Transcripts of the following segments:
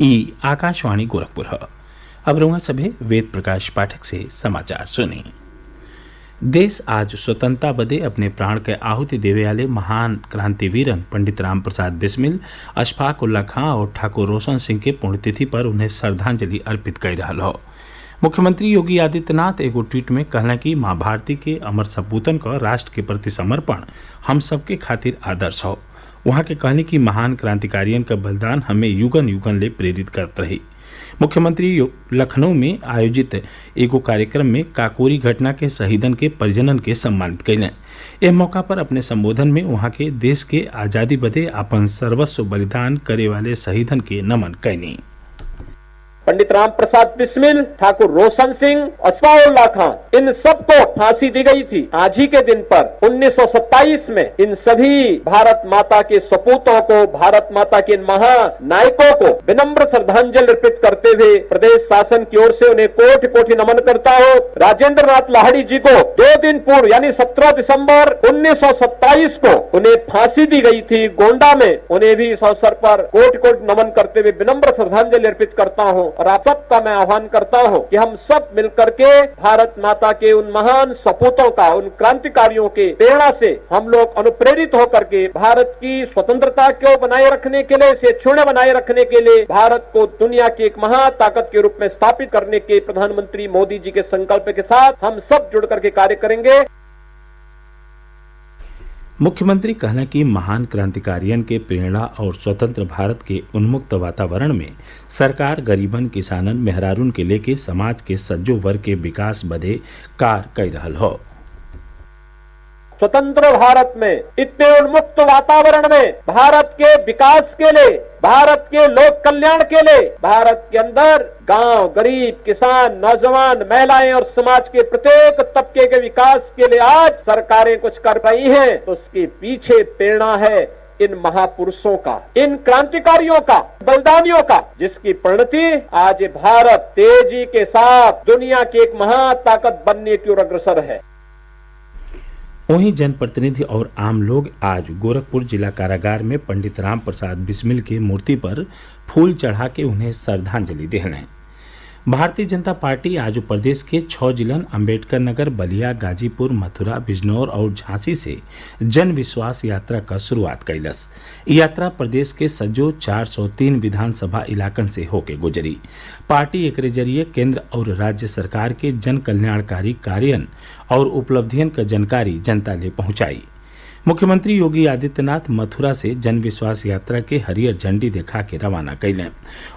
ई आकाशवाणी गोरखपुर है। अब रउआ सभे वेद प्रकाश पाठक से समाचार सुनी। देश आज स्वतंत्रता बदे अपने प्राण के आहुति देवे वाले महान क्रांतिवीरन पंडित राम प्रसाद बिस्मिल, अशफाक उल्ला खां और ठाकुर रोशन सिंह के पुण्यतिथि पर उन्हें श्रद्धांजलि अर्पित कर रहल हो। मुख्यमंत्री योगी आदित्यनाथ एगो ट्वीट में कहला कि माँ भारती के अमर सपूतन का राष्ट्र के प्रति समर्पण हम सबके खातिर आदर्श हो। वहाँ के कहने की महान क्रांतिकारियन का बलिदान हमें युगन युगन ले प्रेरित करत रही। मुख्यमंत्री लखनऊ में आयोजित एगो कार्यक्रम में काकोरी घटना के शहीदन के परिजनन के सम्मानित कैलें। एह मौका पर अपने संबोधन में वहाँ के देश के आज़ादी बदे अपन सर्वस्व बलिदान करे वाले शहीदन के नमन कैनी। पंडित राम प्रसाद बिस्मिल, ठाकुर रोशन सिंह, अशफाक उल्ला खां, इन सबको फांसी दी गई थी। आज ही के दिन पर 1927 में इन सभी भारत माता के सपूतों को, भारत माता के महानायकों को विनम्र श्रद्धांजलि अर्पित करते हुए प्रदेश शासन की ओर से उन्हें कोटि कोटि नमन करता हूँ। राजेंद्र नाथ लाहिड़ी जी को 2 दिन पूर्व यानी 17 दिसंबर 1927 को उन्हें फांसी दी गई थी गोंडा में। उन्हें भी इस अवसर पर कोटि कोटि नमन करते हुए विनम्र श्रद्धांजलि अर्पित करता हूँ और आप सबका मैं आह्वान करता हूँ कि हम सब मिलकर के भारत माता के उन महान सपूतों का, उन क्रांतिकारियों के प्रेरणा से हम लोग अनुप्रेरित होकर के भारत की स्वतंत्रता को बनाए रखने के लिए, इसे क्षुण्ण बनाए रखने के लिए, भारत को दुनिया की एक महाताकत के रूप में स्थापित करने के प्रधानमंत्री मोदी जी के संकल्प के साथ हम सब जुड़ करके कार्य करेंगे। मुख्यमंत्री कहना कि महान क्रांतिकारियन के प्रेरणा और स्वतंत्र भारत के उन्मुक्त वातावरण में सरकार गरीबन, किसानन, मेहरारून के लेके समाज के सज्जो वर्ग के विकास बदे कार्य कर रहल हो। स्वतंत्र भारत में, इतने उन्मुक्त वातावरण में भारत के विकास के लिए, भारत के लोक कल्याण के लिए, भारत के अंदर गांव, गरीब, किसान, नौजवान, महिलाएं और समाज के प्रत्येक तबके के विकास के लिए आज सरकारें कुछ कर रही हैं, तो उसके पीछे प्रेरणा है इन महापुरुषों का, इन क्रांतिकारियों का, बलिदानियों का, जिसकी परिणति आज भारत तेजी के साथ दुनिया की एक महाताकत बनने की ओर अग्रसर है। वहीं जनप्रतिनिधि और आम लोग आज गोरखपुर जिला कारागार में पंडित राम प्रसाद बिस्मिल की मूर्ति पर फूल चढ़ा के उन्हें श्रद्धांजलि देने। भारतीय जनता पार्टी आज प्रदेश के 6 जिलन अम्बेडकर नगर, बलिया, गाजीपुर, मथुरा, बिजनौर और झांसी से जन विश्वास यात्रा का शुरुआत कैलस। यात्रा प्रदेश के सज्जो 403 विधानसभा इलाकन से होके गुजरी। पार्टी एकरे जरिए केंद्र और राज्य सरकार के जन कल्याणकारी कार्यों और उपलब्धियन का जानकारी जनता ले पहुंचाई। मुख्यमंत्री योगी आदित्यनाथ मथुरा से जन विश्वास यात्रा के हरियर झंडी दिखा के रवाना कैलें।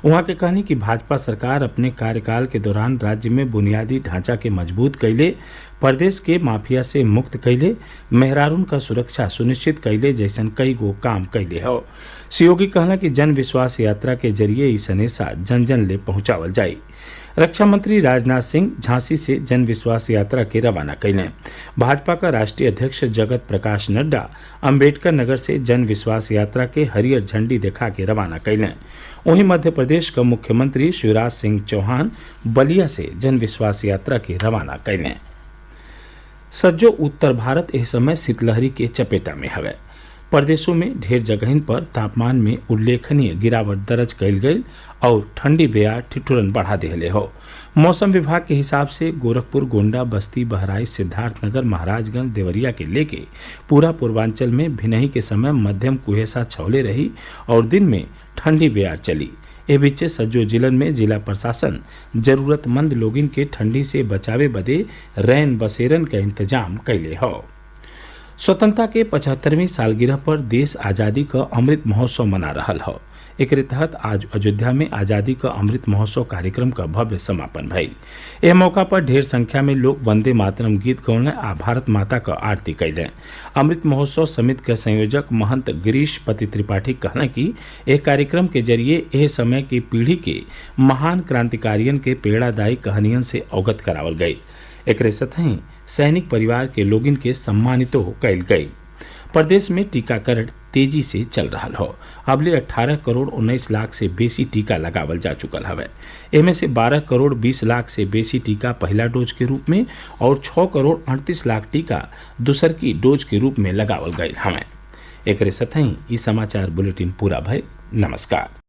वहां के कहनी कि भाजपा सरकार अपने कार्यकाल के दौरान राज्य में बुनियादी ढांचा के मजबूत कैले, प्रदेश के माफिया से मुक्त कैले, मेहरारून का सुरक्षा सुनिश्चित कैले जैसन कई गो काम कैले हो। श्री योगी कहना कि जन विश्वास यात्रा के जरिए ई सनेसा जन जन ले पहुंचावल जाये। रक्षा मंत्री राजनाथ सिंह झांसी से जन विश्वास यात्रा के रवाना कैलें। भाजपा का राष्ट्रीय अध्यक्ष जगत प्रकाश नड्डा अम्बेडकर नगर से जन विश्वास यात्रा के हरियर झंडी दिखा के रवाना कैलें। वहीं मध्य प्रदेश का मुख्यमंत्री शिवराज सिंह चौहान बलिया से जन विश्वास यात्रा के रवाना कैलें। सज्जो उत्तर भारत इस समय शीतलहरी के चपेटा में हवे। प्रदेशों में ढेर जगहिन पर तापमान में उल्लेखनीय गिरावट दर्ज कैल गई और ठंडी बेयार ठिठुरन बढ़ा देले हो। मौसम विभाग के हिसाब से गोरखपुर, गोंडा, बस्ती, बहराइच, सिद्धार्थनगर, महाराजगंज, देवरिया के लेके पूरा पूर्वांचल में भिनही के समय मध्यम कुहेसा छौले रही और दिन में ठंडी बेयार चली। ए बीचे सज्जो जिलन में जिला प्रशासन जरूरतमंद लोगिन के ठंडी से बचावे बदे रैन बसेरन का इंतजाम कैले हो। स्वतंत्रता के 75वीं सालगिरह पर देश आज़ादी का अमृत महोत्सव मना रहल हो। एकरे तहत आज अयोध्या में आज़ादी का अमृत महोत्सव कार्यक्रम का भव्य समापन भइल। एह मौका पर ढेर संख्या में लोग वंदे मातरम गीत गौने आ भारत माता का आरती कैलें। अमृत महोत्सव समिति के संयोजक महंत गिरीश पति त्रिपाठी कहना कि एक कार्यक्रम के जरिए एह समय की पीढ़ी के महान क्रांतिकारियन के प्रेरणादायी कहानियन से अवगत करावल गई। एकरे सतही सैनिक परिवार के लोगिन के सम्मानित कैल गई। प्रदेश में टीकाकरण तेजी से चल रहा हो। अबले 18 करोड़ 19 लाख से बेसी टीका लगावल जा चुकल हवे। एमे से 12 करोड़ 20 लाख से बेसी टीका पहला डोज के रूप में और 6 करोड़ 38 लाख टीका दूसर की डोज के रूप में लगावल गये हवे। एकरे सतही ई समाचार बुलेटिन पूरा भय। नमस्कार।